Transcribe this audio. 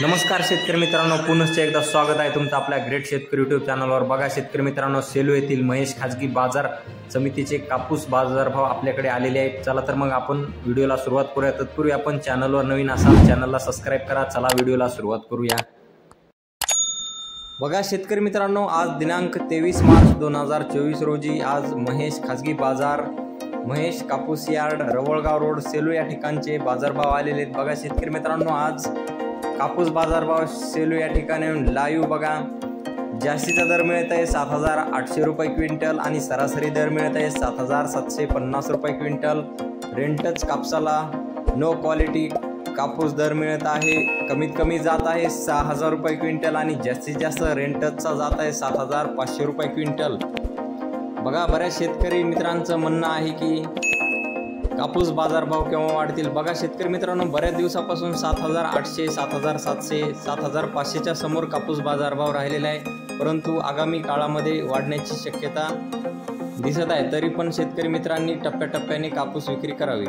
नमस्कार शेतकरी मित्रांनो, पुनश्च एकदा स्वागत आहे तुमचं आपल्या ग्रेट शेतकरी यूट्यूब चॅनलवर। बघा शेतकरी मित्रांनो, सेलू येथील महेश खाजगी बाजार समितीचे कापूस बाजारभाव आपल्याकडे आलेले आहेत। चला तर मग आपण व्हिडिओला सुरुवात करूया। तत्पूर्वी आपण चॅनलवर नवीन असाल चॅनलला सबस्क्राइब करा। चला व्हिडिओला सुरुवात करूया। बघा शेतकरी मित्रांनो, आज दिनांक 23 मार्च 2024 रोजी आज महेश खाजगी बाजार महेश कापूस यार्ड रवळगाव रोड सेलू या ठिकाणचे बाजारभाव आलेले आहेत। बघा शेतकरी मित्रांनो, आज कापूस बाजारभाव सेलू या ठिकाणी लाईव्ह बघा। जास्तीचा दर मिळत आहे 7,800 रुपये क्विंटल आणि सरासरी दर मिळत आहे 7,750 रुपये क्विंटल। रेंटच कापसाला नो क्वालिटी कापूस दर मिळत आहे, कमीत कमी जात आहे 6,000 रुपये क्विंटल आणि जास्तीत जास्त रेंटचा जात आहे 7,500 रुपये क्विंटल। बघा, बऱ्याच शेतकरी मित्रांचं म्हणणं आहे की कापूस बाजारभाव केव्हा वाढतील। बघा शेतकरी मित्रांनो, बऱ्याच दिवसापासून 7,800 7,700 7,500च्या समोर कापूस बाजारभाव राहिलेला आहे, परंतु आगामी काळामध्ये वाढण्याची शक्यता दिसत आहे। तरी पण शेतकरी मित्रांनी टप्प्याटप्प्याने कापूस विक्री करावी।